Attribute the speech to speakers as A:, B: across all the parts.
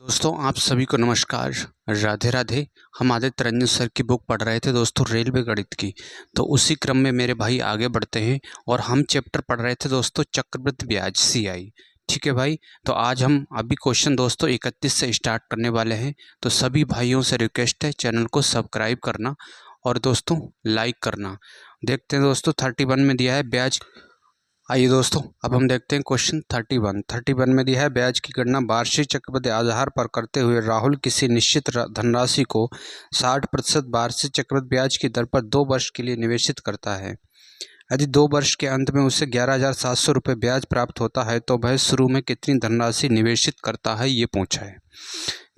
A: दोस्तों आप सभी को नमस्कार, राधे राधे। हम आदित्य रंजन सर की बुक पढ़ रहे थे दोस्तों, रेलवे गणित की। तो उसी क्रम में मेरे भाई आगे बढ़ते हैं और हम चैप्टर पढ़ रहे थे दोस्तों चक्रवृद्धि ब्याज CI। ठीक है भाई, तो आज हम अभी क्वेश्चन दोस्तों 31 से स्टार्ट करने वाले हैं। तो सभी भाइयों से रिक्वेस्ट है चैनल को सब्सक्राइब करना और दोस्तों लाइक करना। देखते हैं दोस्तों 31 में दिया है ब्याज। आइए दोस्तों अब हम देखते हैं क्वेश्चन 31 में दिया है ब्याज की गणना वार्षिक चक्रवृद्धि आधार पर करते हुए राहुल किसी निश्चित धनराशि को 60% वार्षिक चक्रवृद्धि ब्याज की दर पर 2 वर्ष के लिए निवेशित करता है। यदि 2 वर्ष के अंत में उसे 11,700 रुपये ब्याज प्राप्त होता है तो वह शुरू में कितनी धनराशि निवेशित करता है, ये पूछा है।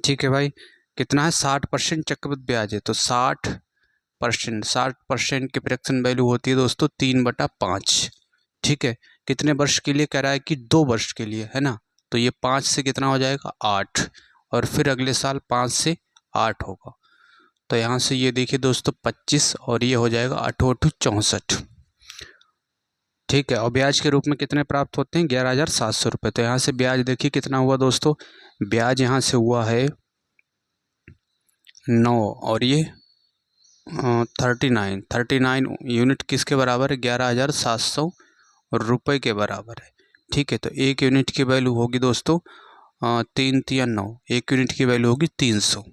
A: ठीक है भाई, कितना है 60% चक्रवृद्धि ब्याज है तो 60% की फ्रैक्शन वैल्यू होती है दोस्तों 3/5। ठीक है, कितने वर्ष के लिए कह रहा है कि 2 वर्ष के लिए, है ना। तो ये 5 से कितना हो जाएगा 8 और फिर अगले साल 5 से 8 होगा। तो यहाँ से ये देखिए दोस्तों 25 और ये हो जाएगा 8 8 64। ठीक है, और ब्याज के रूप में कितने प्राप्त होते हैं 11,700 रुपये। तो यहाँ से ब्याज देखिए कितना हुआ दोस्तों, ब्याज यहाँ से हुआ है 9 और ये 39 यूनिट किसके बराबर है 11,700 रुपये के बराबर है। ठीक है, तो एक यूनिट की वैल्यू होगी दोस्तों 3 3 9, एक यूनिट की वैल्यू होगी 300।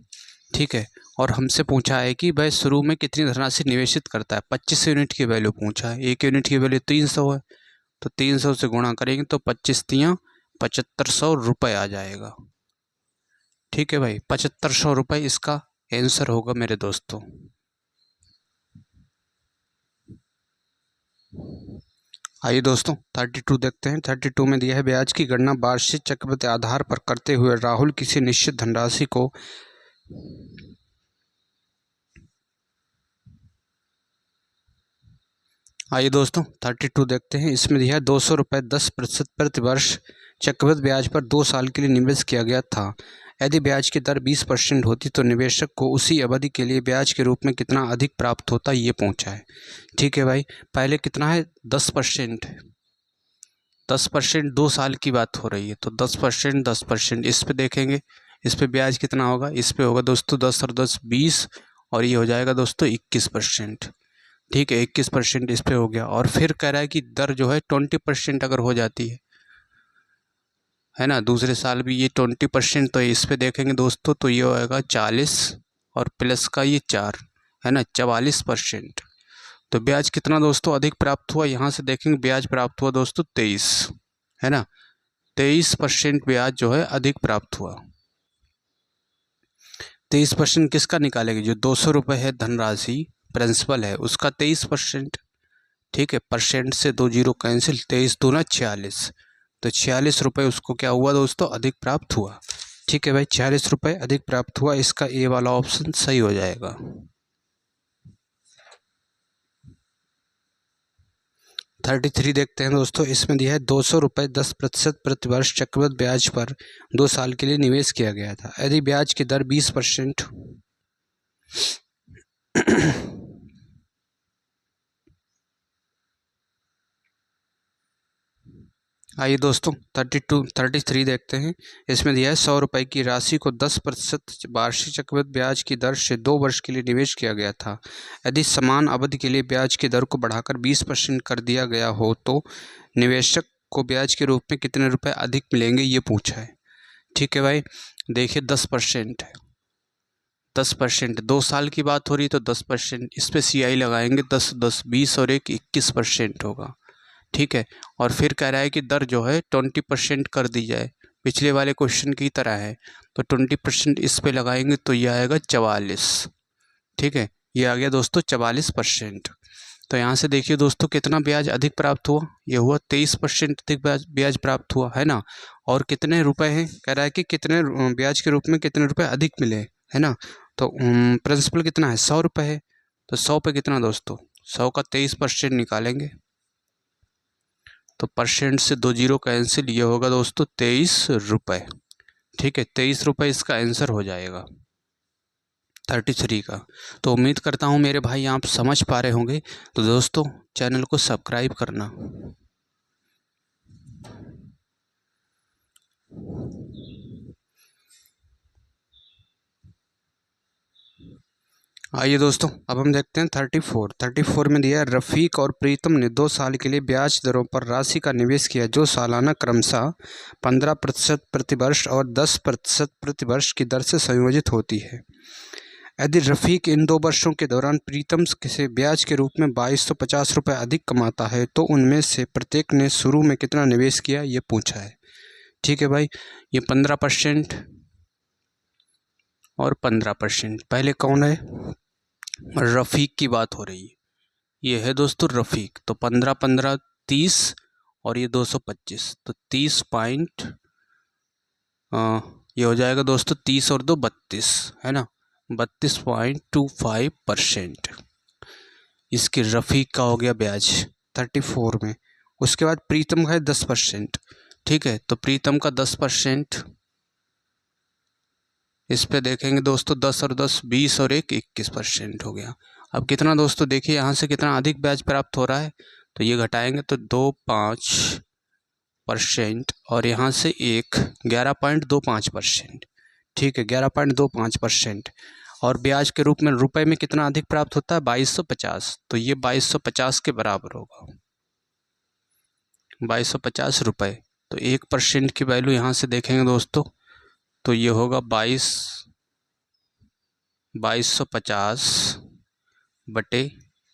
A: ठीक है, और हमसे पूछा है कि भाई शुरू में कितनी धनराशि निवेशित करता है, 25 यूनिट की वैल्यू पूछा है। एक यूनिट की वैल्यू 300 है तो 300 से गुणा करेंगे तो 25 तियाँ 7500 रुपये आ जाएगा। ठीक है भाई, 7500 रुपये इसका आंसर होगा मेरे दोस्तों। आइए दोस्तों 32 देखते हैं। 32 में दिया है ब्याज की गणना वार्षिक चक्रवृद्धि आधार पर करते हुए राहुल किसी निश्चित धनराशि को आइए दोस्तों 32 देखते हैं। इसमें दिया है 200 रुपये 10% प्रति वर्ष चक्रवृद्धि ब्याज पर 2 साल के लिए निवेश किया गया था। यदि ब्याज की दर 20% होती तो निवेशक को उसी अवधि के लिए ब्याज के रूप में कितना अधिक प्राप्त होता, ये पूछा है। ठीक है भाई, पहले कितना है 10% है, 10% 2 साल की बात हो रही है तो 10%, इस पे देखेंगे इस पे ब्याज कितना होगा, इस पे होगा दोस्तों 10 और 10 20 और ये हो जाएगा दोस्तों 21%। ठीक है, 21% इस पे हो गया और फिर कह रहा है कि दर जो है 20% अगर हो जाती है ना दूसरे साल भी ये 20%, तो इस पे देखेंगे दोस्तों तो ये होगा 40 और प्लस का ये 4 है ना 44%। तो ब्याज कितना दोस्तों अधिक प्राप्त हुआ, यहाँ से देखेंगे ब्याज प्राप्त हुआ दोस्तों 23, है ना 23% ब्याज जो है अधिक प्राप्त हुआ। 23% किसका निकालेंगे, जो 200 रुपये है धनराशि प्रिंसिपल है उसका 23%। ठीक है, परसेंट से 2 जीरो कैंसिल, 23 दूना 46, तो 46 रुपये उसको क्या हुआ दोस्तों अधिक प्राप्त हुआ। ठीक है भाई, 46 रुपये अधिक प्राप्त हुआ, इसका ए वाला ऑप्शन सही हो जाएगा। 33 देखते हैं दोस्तों। इसमें दिया है 200 रुपये 10% प्रति वर्ष चक्रवृद्धि ब्याज पर 2 साल के लिए निवेश किया गया था। यदि ब्याज की दर 20% आइए दोस्तों 33 देखते हैं। इसमें दिया है 100 रुपये की राशि को 10% वार्षिक चक्रवृद्धि ब्याज की दर से 2 वर्ष के लिए निवेश किया गया था। यदि समान अवधि के लिए ब्याज की दर को बढ़ाकर 20% कर दिया गया हो तो निवेशक को ब्याज के रूप में कितने रुपए अधिक मिलेंगे, ये पूछा है। ठीक है भाई, देखिए 10% है, 10% 2 साल की बात हो रही है तो 10%, इस पर CI लगाएंगे 10 10 20 और 1 21% होगा। ठीक है, और फिर कह रहा है कि दर जो है 20% कर दी जाए, पिछले वाले क्वेश्चन की तरह है। तो 20% इस पे लगाएंगे तो ये आएगा 44। ठीक है, ये आ गया दोस्तों 44%। तो यहाँ से देखिए दोस्तों कितना ब्याज अधिक प्राप्त हुआ, ये हुआ 23% अधिक ब्याज प्राप्त हुआ, है ना। और कितने रुपए हैं, कह रहा है कि कितने ब्याज के रूप में कितने रुपए अधिक मिले, है ना। तो प्रिंसिपल कितना है 100 रुपये है, तो 100 पे कितना दोस्तों 100 का 23% निकालेंगे तो परसेंट से 2 जीरो कैंसिल, ये होगा दोस्तों 23 रुपये। ठीक है, 23 रुपये इसका आंसर हो जाएगा 33 का। तो उम्मीद करता हूँ मेरे भाई आप समझ पा रहे होंगे। तो दोस्तों चैनल को सब्सक्राइब करना। आइए दोस्तों, अब हम देखते हैं 34 में दिया है, रफ़ीक और प्रीतम ने 2 साल के लिए ब्याज दरों पर राशि का निवेश किया जो सालाना क्रमशः 15% प्रतिवर्ष और 10% प्रतिवर्ष की दर से संयोजित होती है। यदि रफ़ीक इन 2 वर्षों के दौरान प्रीतम से ब्याज के रूप में 2250 रुपये अधिक कमाता है तो उनमें से प्रत्येक ने शुरू में कितना निवेश किया, ये पूछा है। ठीक है भाई, ये 15% और 15%। पहले कौन है? रफ़ीक की बात हो रही है। ये है दोस्तों रफ़ीक, तो 15 15 30 और ये 225, तो 30 पॉइंट, ये हो जाएगा दोस्तों 30 और 2 32, है ना, 32.25%। इसके रफ़ीक का हो गया ब्याज 34 में। उसके बाद प्रीतम का है 10%। ठीक है, तो प्रीतम का 10%, इस पे देखेंगे दोस्तों 10 और 10 20 और 1 21% हो गया। अब कितना दोस्तों देखिए, यहाँ से कितना अधिक ब्याज प्राप्त हो रहा है, तो ये घटाएंगे तो 2.5% और यहाँ से 11.25%। ठीक है, 11.25%। और ब्याज के रूप में रुपए में कितना अधिक प्राप्त होता है? 2250, तो ये 2250 के बराबर होगा, 2250 रुपये। तो 1% की वैल्यू यहाँ से देखेंगे दोस्तों, तो ये होगा 2250 बटे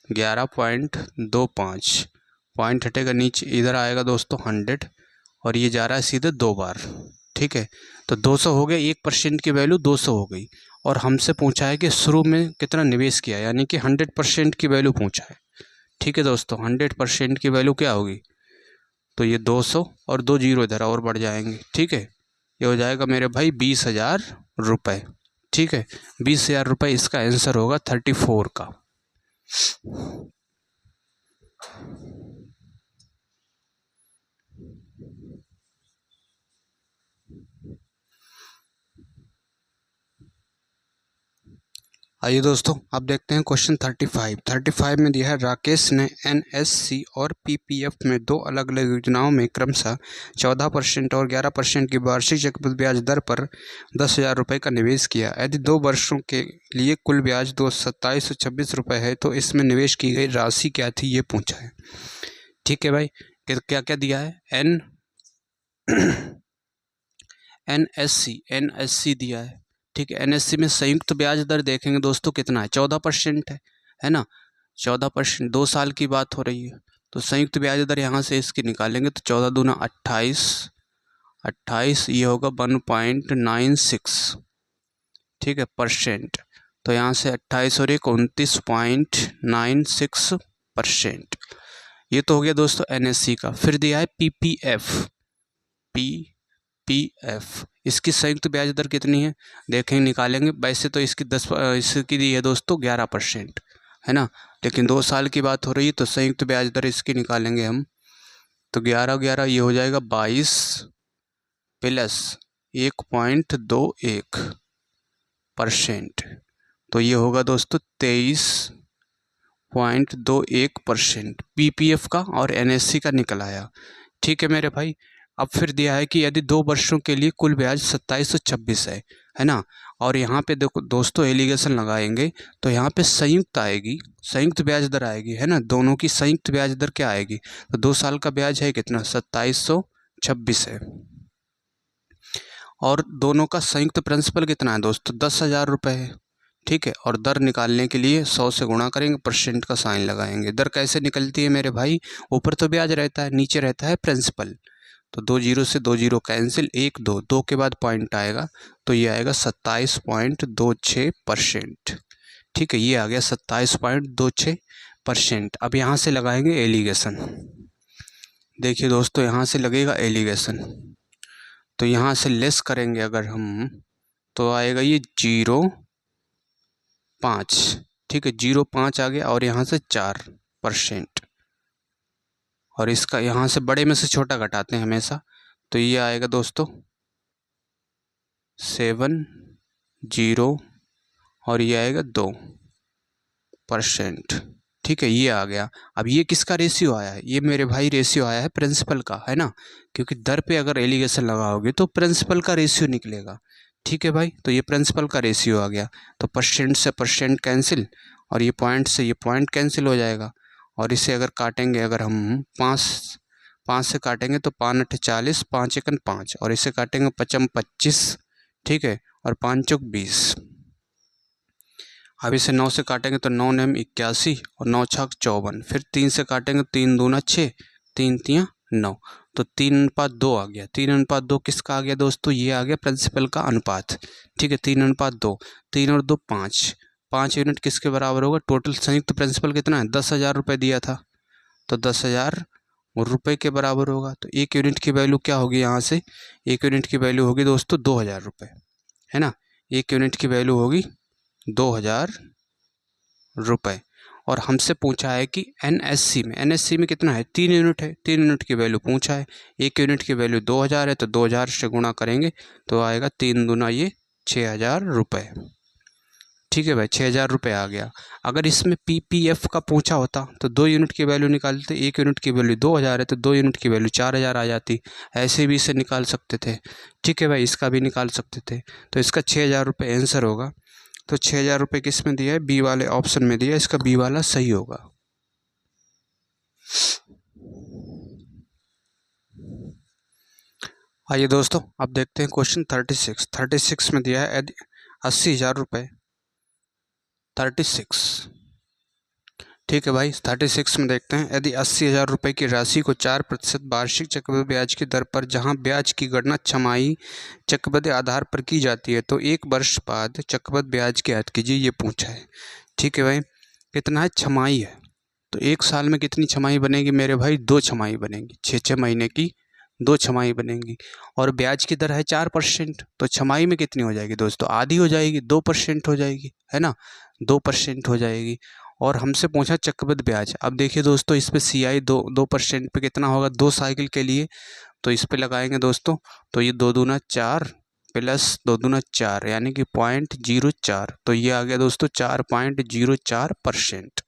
A: 11.25, पॉइंट हटेगा नीचे, इधर आएगा दोस्तों 100 और ये जा रहा है सीधे 2 बार। ठीक है, तो 200 हो गया, 1% की वैल्यू 200 हो गई। और हमसे पूछा है कि शुरू में कितना निवेश किया, यानी कि 100% की वैल्यू पूछा है। ठीक है दोस्तों, 100% की वैल्यू क्या होगी, तो ये 200 और 2 जीरो इधर और बढ़ जाएंगे। ठीक है, ये हो जाएगा मेरे भाई 20,000 रुपये। ठीक है, 20,000 रुपये इसका आंसर होगा 34 का। आइए दोस्तों, अब देखते हैं क्वेश्चन 35 में दिया है, राकेश ने एनएससी और पीपीएफ में 2 अलग अलग योजनाओं में क्रमशः 14% और 11% की वार्षिक चक्रवृद्धि ब्याज दर पर 10,000 रुपये का निवेश किया। यदि 2 वर्षों के लिए कुल ब्याज 2726 रुपये है तो इसमें निवेश की गई राशि क्या थी, ये पूछा है। ठीक है भाई, क्या क्या दिया है, एनएससी दिया है। ठीक है, एनएससी में संयुक्त ब्याज दर देखेंगे दोस्तों कितना है, 14% है ना, 14%, 2 साल की बात हो रही है। तो संयुक्त ब्याज दर यहाँ से इसकी निकालेंगे तो 14 दूना 28, ये होगा 1.96। ठीक है, परसेंट, तो यहाँ से 28 और 29.96%। ये तो हो गया दोस्तों एनएससी का। फिर दिया है पीपीएफ, इसकी संयुक्त ब्याज दर कितनी है, देखेंगे निकालेंगे। वैसे तो इसकी दी है दोस्तों 11%, है ना, लेकिन 2 साल की बात हो रही है तो संयुक्त ब्याज दर इसकी निकालेंगे हम, तो 11 ये हो जाएगा 22 प्लस 1.21%, तो ये होगा दोस्तों 23.21% पीपीएफ का और एनएससी का निकल आया। ठीक है मेरे भाई। अब फिर दिया है कि यदि 2 वर्षों के लिए कुल ब्याज 2726 है ना, और यहाँ पे देखो दोस्तों एलिगेशन लगाएंगे तो यहाँ पे संयुक्त आएगी, संयुक्त ब्याज दर आएगी, है ना, दोनों की संयुक्त ब्याज दर क्या आएगी, तो 2 साल का ब्याज है कितना, 2726 है, और दोनों का संयुक्त प्रिंसिपल कितना है दोस्तों, 10,000 रुपये है। ठीक है, और दर निकालने के लिए 100 से गुणा करेंगे, परसेंट का साइन लगाएंगे। दर कैसे निकलती है मेरे भाई, ऊपर तो ब्याज रहता है, नीचे रहता है प्रिंसिपल, तो 2 जीरो से 2 जीरो कैंसिल, 1 2 के बाद पॉइंट आएगा, तो ये आएगा 27.26%। ठीक है, ये आ गया 27.26%। अब यहाँ से लगाएंगे एलिगेशन, देखिए दोस्तों यहाँ से लगेगा एलिगेशन, तो यहाँ से लेस करेंगे अगर हम, तो आएगा ये 0.5। ठीक है, 0.5 आ गया, और यहाँ से 4%, और इसका यहाँ से बड़े में से छोटा घटाते हैं हमेशा, तो ये आएगा दोस्तों 7 और ये आएगा 2%। ठीक है, ये आ गया। अब ये किसका रेशियो आया है, ये मेरे भाई रेशियो आया है प्रिंसिपल का, है ना, क्योंकि दर पे अगर एलिगेशन लगाओगे तो प्रिंसिपल का रेशियो निकलेगा। ठीक है भाई, तो ये प्रिंसिपल का रेशियो आ गया। तो परसेंट से परसेंट कैंसिल और ये पॉइंट से ये पॉइंट कैंसिल हो जाएगा। और इसे अगर काटेंगे, अगर हम 5 से काटेंगे तो 5 8 40, 5 1 5, और इसे काटेंगे 5 25, ठीक है, और 5 चौक 20। अब इसे 9 से काटेंगे तो 9 9 81 और 9 छक 54। फिर 3 से काटेंगे, 3 दूना 6, 3 3 9, तो 3:2 आ गया। 3:2 किसका आ गया दोस्तों? ये आ गया प्रिंसिपल का अनुपात। ठीक है, 3:2, 3 और 2 5, 5 यूनिट किसके बराबर होगा? टोटल संयुक्त प्रिंसिपल कितना है? 10,000 रुपये दिया था, तो 10,000 रुपये के बराबर होगा। तो 1 यूनिट की वैल्यू क्या होगी? यहाँ से 1 यूनिट की वैल्यू होगी दोस्तों 2,000 रुपये, है ना। 1 यूनिट की वैल्यू होगी 2,000 रुपये। और हमसे पूछा है कि एनएससी में कितना है? 3 यूनिट है। 3 यूनिट की वैल्यू पूछा है। 1 यूनिट की वैल्यू 2,000 है, तो 2,000 से गुणा करेंगे तो आएगा 3 दूना ये 6,000 रुपये। ठीक है भाई, 6,000 रुपये आ गया। अगर इसमें पीपीएफ का पूछा होता तो 2 यूनिट की वैल्यू निकालते। 1 यूनिट की वैल्यू 2,000 है, तो 2 यूनिट की वैल्यू 4,000 आ जाती। ऐसे भी इसे निकाल सकते थे। ठीक है भाई, इसका भी निकाल सकते थे। तो इसका 6,000 रुपये आंसर होगा। तो 6,000 रुपये किस में दिया है? बी वाले ऑप्शन में दिया है। इसका बी वाला सही होगा। आइए दोस्तों, अब देखते हैं क्वेश्चन 36 में दिया है 80,000 रुपये। 36, ठीक है भाई, 36 में देखते हैं। यदि 80,000 रुपये की राशि को 4% वार्षिक चक्रवृद्धि ब्याज की दर पर, जहां ब्याज की गणना छमाही चक्रवृद्धि आधार पर की जाती है, तो 1 वर्ष बाद चक्रवृद्धि ब्याज की ज्ञात कीजिए, ये पूछा है। ठीक है भाई, कितना है? छमाही है। तो 1 साल में कितनी छमाही बनेगी मेरे भाई? 2 छमाही बनेगी। 6 महीने की 2 छमाही बनेंगी। और ब्याज की दर है 4%, तो छमाही में कितनी हो जाएगी दोस्तों? आधी हो जाएगी, 2% हो जाएगी, है ना, 2% हो जाएगी। और हमसे पूछा चक्रवृद्धि ब्याज। अब देखिए दोस्तों, इस पे CI 2% पे कितना होगा? 2 साइकिल के लिए, तो इस पे लगाएंगे दोस्तों, तो ये 2 दूना 4 प्लस 2 दूना 4, यानी कि 0.04, तो ये आ गया दोस्तों 4.04%।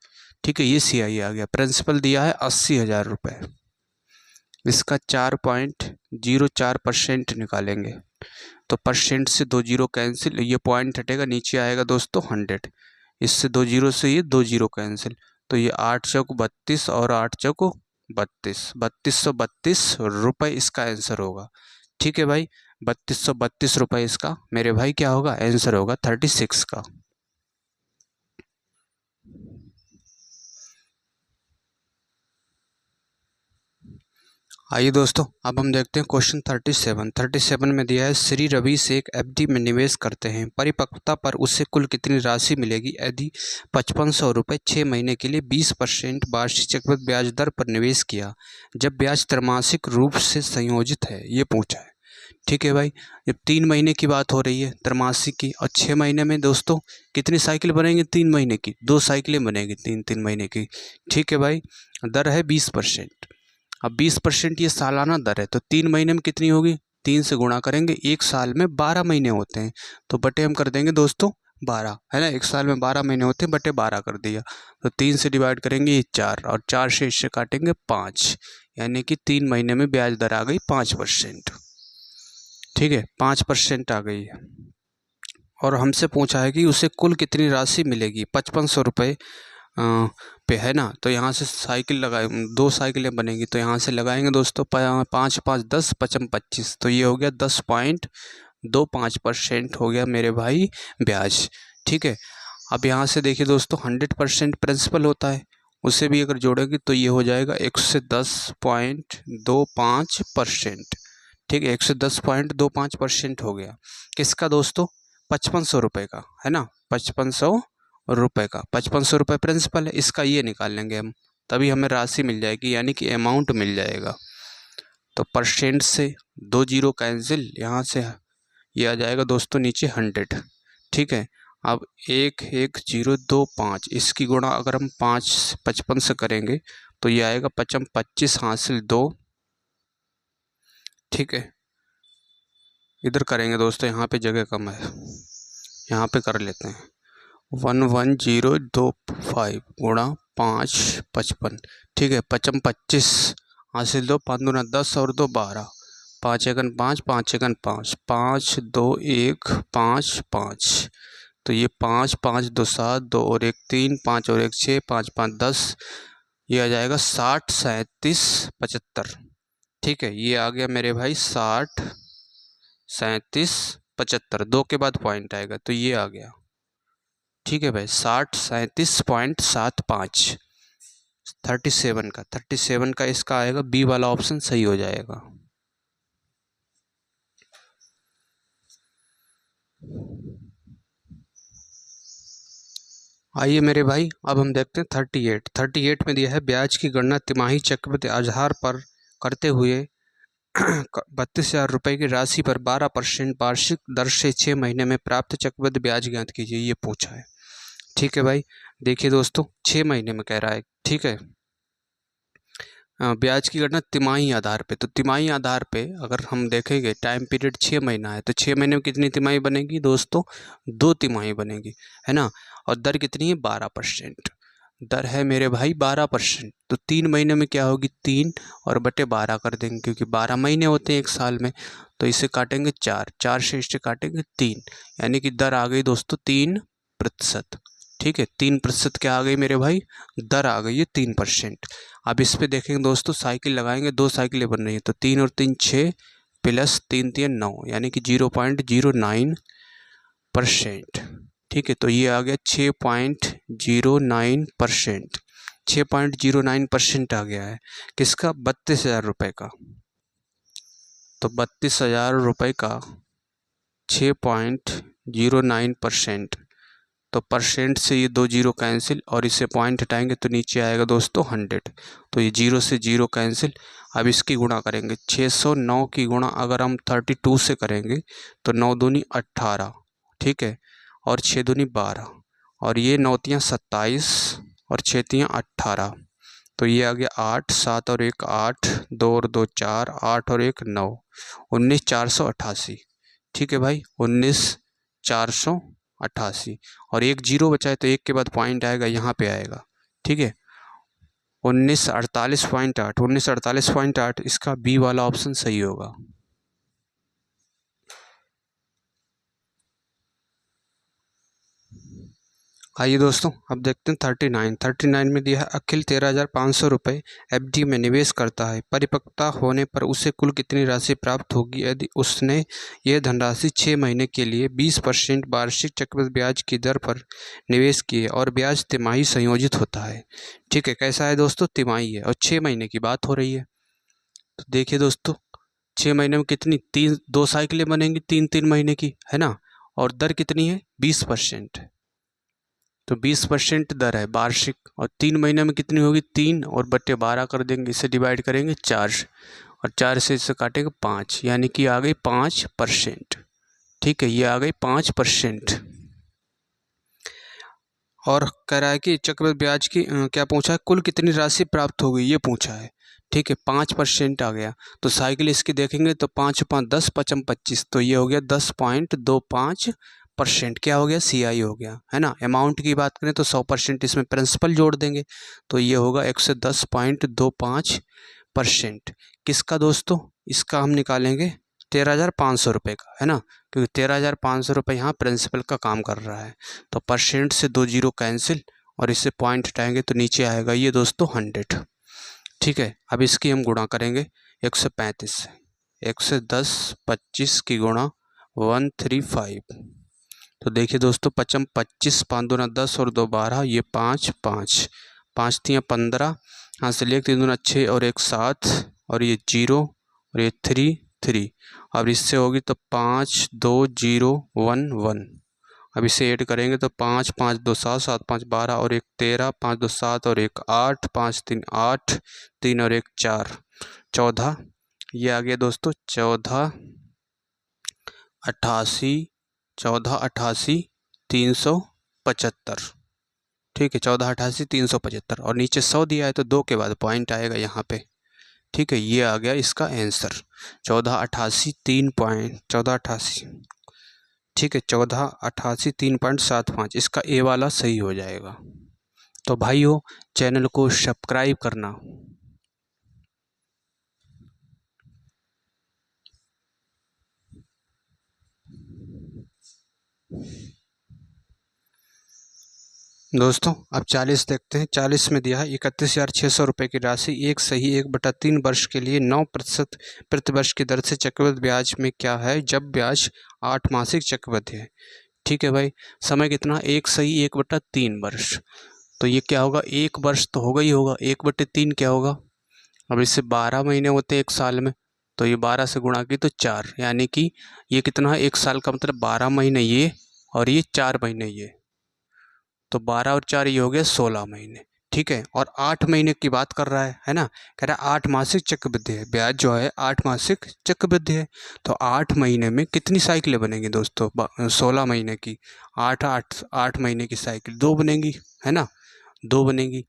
A: ठीक है, ये CI आ गया। प्रिंसिपल दिया है 80,000 रुपये, इसका 4.04% निकालेंगे। तो परसेंट से 2 जीरो कैंसिल, ये पॉइंट हटेगा, नीचे आएगा दोस्तों 100। इससे 2 जीरो से ये 2 जीरो कैंसिल, तो ये 8 चौक 32 और 8 चौक 32, 3232 रुपये इसका आंसर होगा। ठीक है भाई, 3232 रुपये इसका मेरे भाई क्या होगा? आंसर होगा 36 का। आइए दोस्तों, अब हम देखते हैं क्वेश्चन 37 में दिया है श्री रवि से एक FD में निवेश करते हैं। परिपक्वता पर उसे कुल कितनी राशि मिलेगी यदि 5500 रुपये 6 महीने के लिए 20% वार्षिक चक्रवृद्धि ब्याज दर पर निवेश किया, जब ब्याज त्रैमासिक रूप से संयोजित है, ये पूछा है। ठीक है भाई, जब 3 महीने की बात हो रही है त्रैमासिक की, और 6 महीने में दोस्तों कितनी साइकिल बनेंगी? 3 महीने की 2 साइकिलें बनेगी, 3 महीने की। ठीक है भाई, दर है 20%। अब 20% ये सालाना दर है, तो 3 महीने में कितनी होगी? 3 से गुणा करेंगे। 1 साल में 12 महीने होते हैं, तो बटे हम कर देंगे दोस्तों 12, है ना। 1 साल में 12 महीने होते हैं, बटे 12 कर दिया। तो 3 से डिवाइड करेंगे ये 4, और 4 से इससे काटेंगे 5, यानी कि 3 महीने में ब्याज दर आ गई 5%। ठीक है, 5% आ गई है। और हमसे पूछा है कि उसे कुल कितनी राशि मिलेगी? 5500 रुपये पे, है ना। तो यहाँ से साइकिल लगाए, 2 साइकिलें बनेंगी, तो यहाँ से लगाएंगे दोस्तों 5 5 10 55 25, तो ये हो गया 10.25% हो गया मेरे भाई ब्याज। ठीक है, अब यहाँ से देखिए दोस्तों 100% प्रिंसिपल होता है, उसे भी अगर जोड़ेंगे तो ये हो जाएगा 110.25%। ठीक है, 110.25% हो गया। किसका दोस्तों? 5500 रुपये का, है ना, 5500 रुपये का। 5500 रुपये प्रिंसिपल है, इसका ये निकाल लेंगे हम, तभी हमें राशि मिल जाएगी, यानी कि अमाउंट मिल जाएगा। तो परसेंट से 2 जीरो कैंसिल, यहाँ से ये आ जाएगा दोस्तों नीचे 100। ठीक है, अब 11025, इसकी गुणा अगर हम 55 से करेंगे तो ये आएगा 55 25 हासिल 2। ठीक है, इधर करेंगे दोस्तों, यहाँ पे जगह कम है, यहाँ पे कर लेते हैं। 11025 गुणा 5 55। ठीक है, 55 25 हासिल 2, 5 दूना 10 और 2 12, 5 एकन 5, 5 एकन 5, 5 2 1 5 5, तो ये 5 5 2 7, 2 और 1 3, 5 और 1 6, 5 5 10, ये आ जाएगा 60 37 75। ठीक है, ये आ गया मेरे भाई 60 37 75, 2 के बाद पॉइंट आएगा तो ये आ गया। ठीक है भाई, 60 37.75 37 का इसका आएगा, बी वाला ऑप्शन सही हो जाएगा। आइए मेरे भाई, अब हम देखते हैं 38 में दिया है ब्याज की गणना तिमाही चक्रवृद्धि आधार पर करते हुए 32,000 रुपये की राशि पर 12% वार्षिक दर से 6 महीने में प्राप्त चक्रवृद्धि ब्याज ज्ञात कीजिए, ये पूछा है। ठीक है भाई, देखिए दोस्तों 6 महीने में कह रहा है। ठीक है, ब्याज की गणना तिमाही आधार पे, तो तिमाही आधार पे अगर हम देखेंगे टाइम पीरियड 6 महीना है, तो 6 महीने में कितनी तिमाही बनेगी दोस्तों? 2 तिमाही बनेगी, है ना। और दर कितनी है? 12%। दर है मेरे भाई 12%, तो 3 महीने में क्या होगी? 3 और बटे 12 कर देंगे, क्योंकि 12 महीने होते हैं एक साल में, तो इसे काटेंगे 4 से इसे काटेंगे 3, यानी कि दर आ गई दोस्तों 3%। ठीक है, 3% क्या आ गई मेरे भाई? दर आ गई है 3%। अब इस पे देखेंगे दोस्तों, साइकिल लगाएंगे, 2 साइकिलें बन रही हैं, तो 3 और 3 6 प्लस 3 3 9, यानी कि 0.09%। ठीक है, तो ये आ गया 6.09%। 6.09% आ गया है किसका? 32,000 रुपये का। तो 32,000 रुपये का 6.09%, तो परसेंट से ये 2 जीरो कैंसिल और इसे पॉइंट हटाएंगे तो नीचे आएगा दोस्तों 100, तो ये 0 से 0 कैंसिल। अब इसकी गुणा करेंगे, 609 की गुणा अगर हम 32 से करेंगे तो 9 दूनी 18, ठीक है, और 6 दूनी 12, और ये 9 तियाँ 27 और 6 तियाँ 18, तो ये आ गया 8 7 और 1 8, 2 और 2 4, 8 और 1 9, 19,488। ठीक है भाई, 19,488, और एक जीरो बचा है तो एक के बाद पॉइंट आएगा, यहाँ पे आएगा। ठीक है, 1948.8 इसका बी वाला ऑप्शन सही होगा। आइए दोस्तों, अब देखते हैं 39 में दिया है अखिल 13,500 रुपये एफडी में निवेश करता है। परिपक्वता होने पर उसे कुल कितनी राशि प्राप्त होगी यदि उसने यह धनराशि 6 महीने के लिए 20% वार्षिक चक्रवृद्धि ब्याज की दर पर निवेश किए और ब्याज तिमाही संयोजित होता है। ठीक है, कैसा है दोस्तों? तिमाही है और 6 महीने की बात हो रही है। तो देखिए दोस्तों, 6 महीने में कितनी 2 साइकिलें बनेंगी 3 महीने की, है ना, और दर कितनी है? 20%। तो 20% दर है वार्षिक, और 3 महीने में कितनी होगी? 3 और बटे 12 कर देंगे, इसे डिवाइड करेंगे 4, और 4 से इसे काटेंगे 5, यानी कि आ गई 5%। ठीक है, ये आ गई 5%। और कह रहा है कि चक्रवृद्धि ब्याज की क्या पूछा है? कुल कितनी राशि प्राप्त होगी, ये पूछा है। ठीक है, 5% आ गया, तो साइकिल इसकी देखेंगे तो 5 5 10 55 25, तो ये हो गया 10.25%। क्या हो गया? CI हो गया, है ना। अमाउंट की बात करें तो 100% इसमें प्रिंसिपल जोड़ देंगे, तो ये होगा 110.25%। किसका दोस्तों? इसका हम निकालेंगे 13,500 रुपये का, है ना, क्योंकि 13,500 रुपये यहाँ प्रिंसिपल का काम कर रहा है। तो परसेंट से 2 जीरो कैंसिल और इससे पॉइंट हटाएंगे तो नीचे आएगा ये दोस्तों 100। ठीक है, अब इसकी हम गुणा करेंगे 135 से, 110 25 की गुणा 135, तो देखिए दोस्तों 55 25 5 दूना 10 और 2 12, ये 5 5 5 तियाँ 15, यहाँ से लेकर 3 दूना 6 और 1 7, और ये 0 और ये 3 3, अब इससे होगी तो 5 2 0 1 1। अब इसे ऐड करेंगे तो 5 5 2 7 7 5 12 और 1 13, 5 2 7 और 1 8, 5 3 8, 3 और 1 4 14, ये आ गया दोस्तों 1488 375। ठीक है, 1488 375, और नीचे 100 दिया है तो 2 के बाद पॉइंट आएगा यहाँ पे। ठीक है, ये आ गया इसका आंसर 1488 1488। ठीक है, 1488 3.75, इसका ए वाला सही हो जाएगा। तो भाइयों, चैनल को सब्सक्राइब करना। दोस्तों अब 40 देखते हैं। 40 में दिया है 31,600 रुपये की राशि एक सही 1/3 वर्ष के लिए 9% प्रतिवर्ष की दर से चक्रवृद्धि ब्याज में क्या है जब ब्याज 8 मासिक चक्रवृद्धि है। ठीक है भाई, समय कितना, एक सही 1/3 वर्ष, तो ये क्या होगा, एक वर्ष तो होगा ही होगा, 1/3 क्या होगा, अब इससे 12 महीने होते हैं एक साल में, तो ये 12 से गुणा की तो 4, यानी कि ये कितना है, एक साल का मतलब 12 महीने ये और ये 4 महीने ये, तो 12 और 4 ये हो गया 16 महीने। ठीक है, और 8 महीने की बात कर रहा है ना, कह रहा है 8 मासिक चक्रवृद्धि है, ब्याज जो है 8 मासिक चक्रवृद्धि है, तो 8 महीने में कितनी साइकिलें बनेंगी दोस्तों, 16 महीने की 8 महीने की साइकिल 2 बनेंगी, है ना, 2 बनेगी।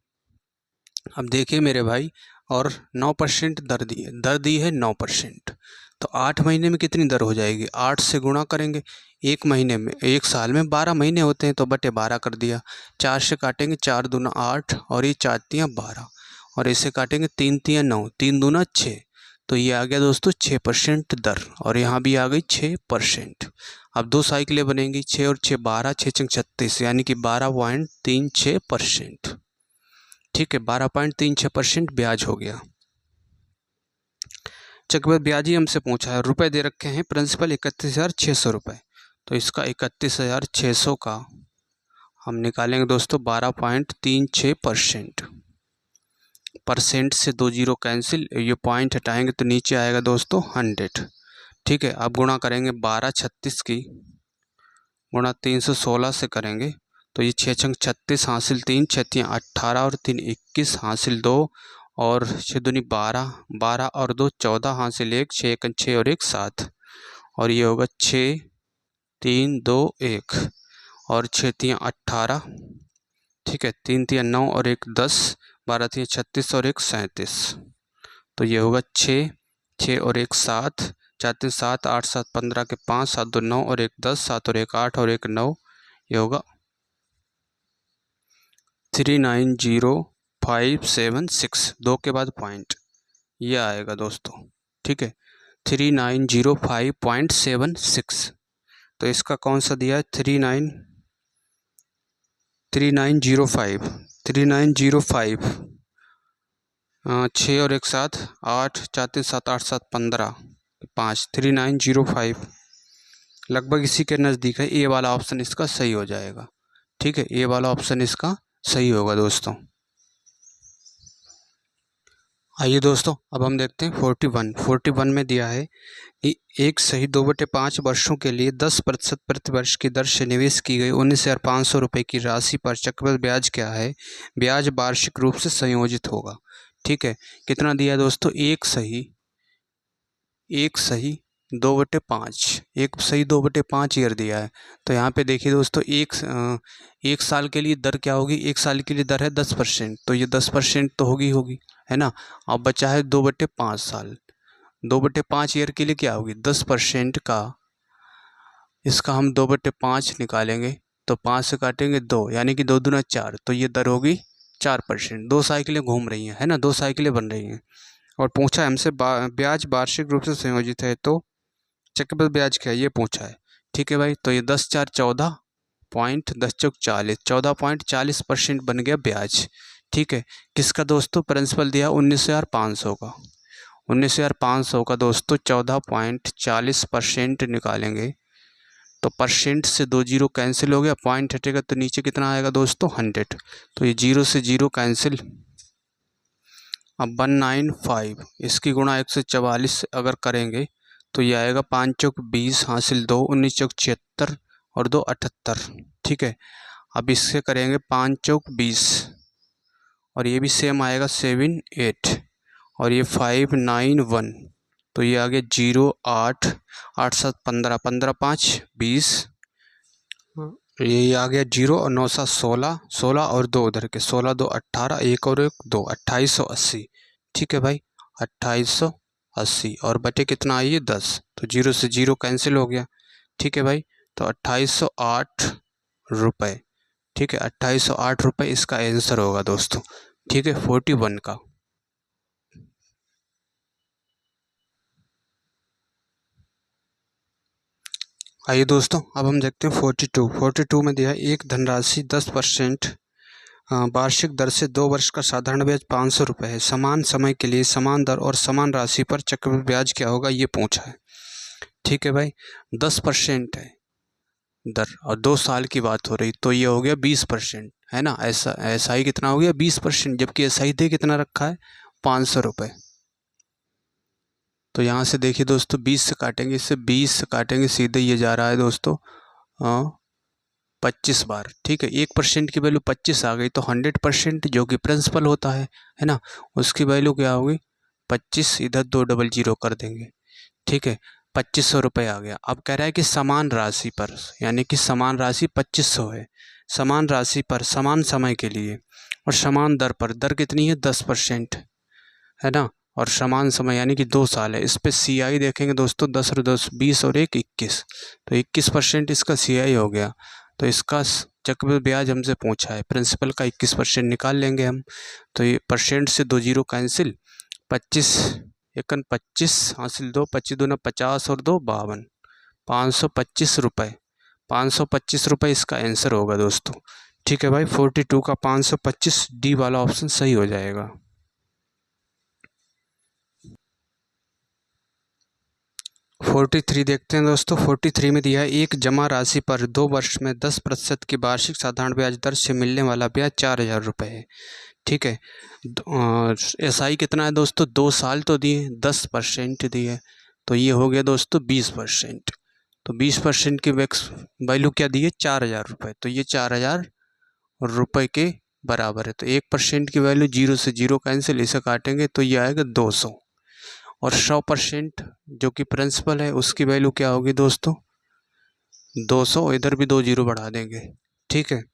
A: अब देखिए मेरे भाई, और 9% दर दी है 9%, तो 8 महीने में कितनी दर हो जाएगी, 8 से गुणा करेंगे, एक महीने में, एक साल में 12 महीने होते हैं तो बटे 12 कर दिया, 4 से काटेंगे 4 दूना 8 और ये 4 तियाँ 12 और इसे काटेंगे 3 तियाँ 9, 3 दूना 6, तो ये आ गया दोस्तों 6% दर, और यहाँ भी आ गई 6%। अब 2 साइकिलें बनेंगी, 6 और 6 12, 6 छंग 36, यानी कि 12.36%। ठीक है, 12.36% ब्याज हो गया। चक्रवृद्धि ब्याज ही हमसे पूछा है, रुपए दे रखे हैं प्रिंसिपल 31,600 रुपये, तो इसका 31,600 का हम निकालेंगे दोस्तों 12.36%। परसेंट से 2 जीरो कैंसिल, ये पॉइंट हटाएंगे तो नीचे आएगा दोस्तों 100। ठीक है, अब गुणा करेंगे 1236 की गुणा 316 से करेंगे तो ये 6 छंग 36 हासिल 3, 6 तियाँ 18 और 3 21 हासिल 2 और 6 दूनी 12, 12 और 2 14 हासिल 1, 6 1 6 और 1 7, और ये होगा 6 3 2 1 और 6 तियाँ 18, ठीक है, 3 तियाँ 9 और 1 10, 12 तियाँ 36 और 1 37, तो ये होगा 6 6 और 1 7, 4 3 7 8 7 15 के 5 7 2 9 और 1 10, 7 और 1 8 और 1 9, ये होगा 390576, 2 के बाद पॉइंट, ये आएगा दोस्तों। ठीक है, 3905.76, तो इसका कौन सा दिया है, 3905 6 और 1 7 8, 4 3 7 8 7 15 5, 3905 लगभग इसी के नज़दीक है, ए वाला ऑप्शन इसका सही हो जाएगा। ठीक है, ए वाला ऑप्शन इसका सही होगा दोस्तों। आइए दोस्तों, अब हम देखते हैं 41 में दिया है कि एक सही 2/5 वर्षों के लिए 10% प्रतिवर्ष की दर से निवेश की गई 19,500 रुपये की राशि पर चक्रवृद्धि ब्याज क्या है, ब्याज वार्षिक रूप से संयोजित होगा। ठीक है, कितना दिया दोस्तों, एक सही 2/5, एक सही 2/5 ईयर दिया है, तो यहाँ पे देखिए दोस्तों एक साल के लिए दर क्या होगी, एक साल के लिए दर है 10%, तो ये 10% तो होगी, है ना। अब बचा है 2/5 साल, 2/5 ईयर के लिए क्या होगी 10% का, इसका हम 2/5 निकालेंगे तो 5 से काटेंगे 2, यानी कि 2 दूना 4, तो ये दर होगी 4%। 2 साइकिलें घूम रही हैं, है ना, 2 साइकिलें बन रही हैं, और पूछा हमसे ब्याज वार्षिक रूप से संयोजित है, तो चक्रवृद्धि ब्याज क्या है ये पूछा है। ठीक है भाई, तो ये 10 4 14 पॉइंट 10 चौक 40, 14.40% बन गया ब्याज। ठीक है, किसका दोस्तों, प्रिंसिपल दिया 19,500 का, 19,500 का दोस्तों 14.40% निकालेंगे तो परसेंट से 2 जीरो कैंसिल हो गया, पॉइंट हटेगा तो नीचे कितना आएगा दोस्तों 100, तो ये 0 से 0 कैंसिल। अब 195 इसकी गुणा 144 अगर करेंगे तो ये आएगा 5 चौक 20 हासिल 2, 19 चौक 76 और 2 78। ठीक है, अब इससे करेंगे 5 चौक 20 और ये भी सेम आएगा 7 8 और ये 5 9 1, तो ये आ गया 0 8 8 7 15 15 5 20, ये आ गया 0 और 9 7 16 16 और 2 उधर के 16 2 18 1 और 1 2 2880। ठीक है भाई, 2880 और बटे कितना आई है 10, तो 0 से 0 कैंसिल हो गया। ठीक है भाई, तो 2808 रुपये। ठीक है, 2808 रुपये इसका आंसर होगा दोस्तों। ठीक है, 41 का। आइए दोस्तों, अब हम देखते हैं 42 में दिया है एक धनराशि 10% वार्षिक दर से 2 वर्ष का साधारण ब्याज 500 रुपये है। समान समय के लिए समान दर और समान राशि पर चक्रवृद्धि ब्याज क्या होगा ये पूछा है। ठीक है भाई, 10% है दर और 2 साल की बात हो रही, तो ये हो गया 20%, है ना। ऐसा ही कितना हो गया 20%, जबकि ऐसा ही दे कितना रखा है 500 रुपये। तो यहाँ से देखिए दोस्तों, 20 से काटेंगे, इससे 20 से काटेंगे, सीधे ये जा रहा है दोस्तों 25 बार। ठीक है, 1% की वैल्यू 25 आ गई, तो 100% जो कि प्रिंसिपल होता है ना, उसकी वैल्यू क्या होगी 25, इधर 2 डबल जीरो कर देंगे। ठीक है, 2500 रुपये आ गया। अब कह रहा है कि समान राशि पर, यानी कि समान राशि 2500 है, समान राशि पर समान समय के लिए और समान दर पर, दर कितनी है 10%, है ना, और समान समय यानी कि 2 साल है। इस पे CI देखेंगे दोस्तों, 10 और 10 20 और 1 21, तो 21% इसका CI हो गया। तो इसका चक्रवृद्धि ब्याज हमसे पूछा है, प्रिंसिपल का 21% निकाल लेंगे हम। तो ये परसेंट से 2 जीरो कैंसिल, 25 एकन 25 हासिल 2, 25 दूना 50 और 2 52, 525 रुपये, 525 रुपये इसका आंसर होगा दोस्तों। ठीक है भाई, 42 का 525, डी वाला ऑप्शन सही हो जाएगा। 43 देखते हैं दोस्तों। 43 में दिया है एक जमा राशि पर 2 वर्ष में 10% की वार्षिक साधारण ब्याज दर से मिलने वाला ब्याज 4000 रुपये है। ठीक है, SI कितना है दोस्तों 2 साल तो दिए, 10% दिए, तो ये हो गया दोस्तों 20%। तो 20% की वैल्यू क्या दी है 4000 रुपये, तो ये 4000 रुपये के बराबर है। तो 1% की वैल्यू 0 से 0 कैंसिल, इसे काटेंगे तो ये आएगा 200, और 100% जो कि प्रिंसिपल है उसकी वैल्यू क्या होगी दोस्तों 200, इधर भी 2 जीरो बढ़ा देंगे। ठीक है,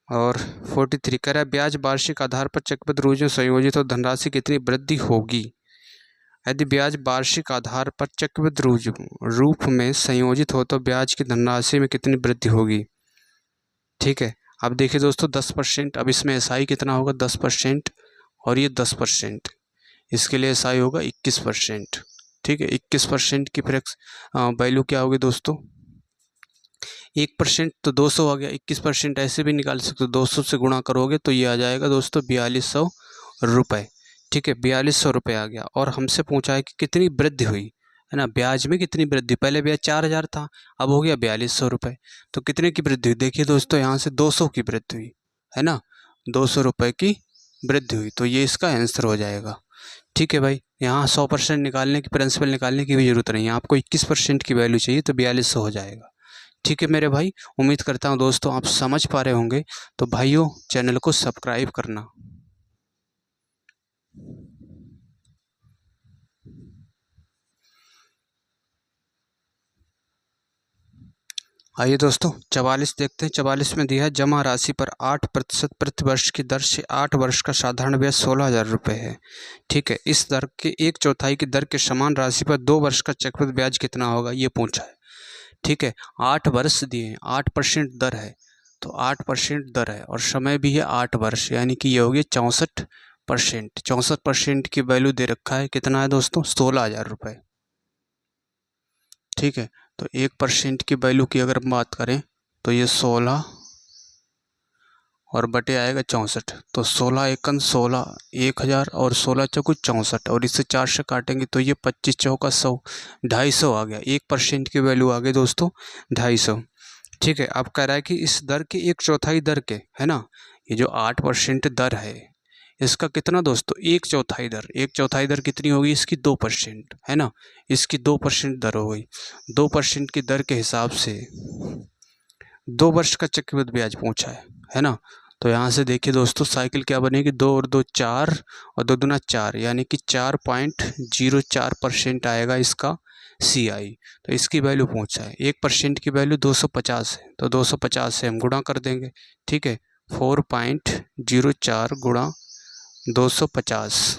A: और 43 कह रहा है ब्याज वार्षिक आधार पर चक्रवृद्धि रूप में संयोजित और धनराशि कितनी वृद्धि होगी। यदि ब्याज वार्षिक आधार पर चक्रवृद्धि रूप में संयोजित हो तो ब्याज की धनराशि में कितनी वृद्धि होगी। ठीक है, अब देखिए दोस्तों 10%, अब इसमें SI कितना होगा 10%, और ये 10%, इसके लिए SI होगा 21%। ठीक है, 21% की फ्रेक्स वैल्यू क्या होगी दोस्तों 1% तो 200 आ गया, 21% ऐसे भी निकाल सकते हो, 200 से गुणा करोगे तो ये आ जाएगा दोस्तों 4200 रुपये। ठीक है, 4200 रुपये आ गया। और हमसे पूछा है कि कितनी वृद्धि हुई, है ना, ब्याज में कितनी वृद्धि, पहले ब्याज 4000 था, अब हो गया 4200 रुपये, तो कितने की वृद्धि हुई देखिए दोस्तों, यहाँ से 200 की वृद्धि हुई, है ना, 200 रुपये की वृद्धि हुई, तो ये इसका आंसर हो जाएगा। ठीक है भाई, यहाँ 100% निकालने की, प्रिंसिपल निकालने की भी जरूरत नहीं है, आपको 21% की वैल्यू चाहिए, तो 4200 हो जाएगा। ठीक है मेरे भाई, उम्मीद करता हूँ दोस्तों आप समझ पा रहे होंगे, तो भाइयों चैनल को सब्सक्राइब करना। आइए दोस्तों 44 देखते हैं। 44 में दिया है जमा राशि पर 8% प्रति वर्ष की दर से 8 वर्ष का साधारण ब्याज 16,000 रुपये है। ठीक है, इस दर के 1/4 की दर के समान राशि पर 2 वर्ष का चक्रवृद्धि ब्याज कितना होगा ये पूछा है। ठीक है, 8 वर्ष दिए हैं, 8% दर है, तो 8% दर है और समय भी है 8 वर्ष, यानी कि ये हो गया 64%। 64% की वैल्यू दे रखा है, कितना है दोस्तों 16,000 रुपये। ठीक है, तो 1% की वैल्यू की अगर हम बात करें तो ये 16 और बटे आएगा 64, तो 16 एकन 16 1000 और 16 चौको 64, और इससे 4 से काटेंगे तो ये 25 चौका 100, 250 आ गया। 1% की वैल्यू आ गई दोस्तों 250। ठीक है, अब कह रहा है कि इस दर के 1/4 दर के, है ना, ये जो 8% दर है इसका कितना दोस्तों 1/4 दर, 1/4 दर कितनी होगी इसकी 2%, है ना, इसकी 2% दर हो गई। 2% की दर के हिसाब से 2 वर्ष का चक्रवृद्धि ब्याज पूछा है ना। तो यहाँ से देखिए दोस्तों साइकिल क्या बनेगी, 2 और 2 4 और 2 दूना 4, यानी कि 4.04% आएगा इसका CI। तो इसकी वैल्यू पूछा है, 1% की वैल्यू 250 है, तो 250 से हम गुणा कर देंगे। ठीक है, 4.04 गुणा 250,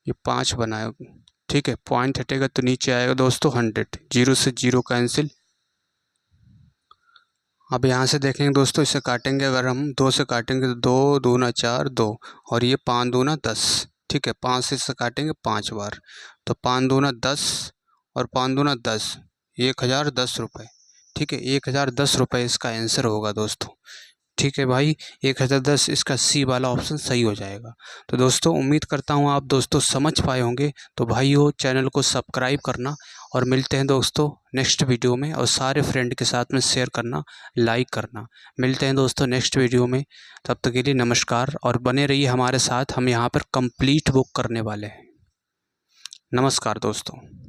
A: ये 5 बनाए। ठीक है, पॉइंट हटेगा तो नीचे आएगा दोस्तों 100, 0 से 0 कैंसिल। अब यहाँ से देखेंगे दोस्तों, इसे काटेंगे, अगर हम 2 से काटेंगे तो 2 दूना 4 2, और ये 5 दूना 10। ठीक है, 5 से इसे काटेंगे 5 बार, तो 5 दूना 10 और 5 दूना 10, 1010 रुपये। ठीक है, 1010 रुपये इसका आंसर होगा दोस्तों। ठीक है भाई, 1010 इसका सी वाला ऑप्शन सही हो जाएगा। तो दोस्तों उम्मीद करता हूँ आप दोस्तों समझ पाए होंगे। तो भाइयों चैनल को सब्सक्राइब करना और मिलते हैं दोस्तों नेक्स्ट वीडियो में, और सारे फ्रेंड के साथ में शेयर करना, लाइक करना। मिलते हैं दोस्तों नेक्स्ट वीडियो में, तब तक के लिए नमस्कार, और बने रहिए हमारे साथ। हम यहाँ पर कंप्लीट बुक करने वाले हैं। नमस्कार दोस्तों।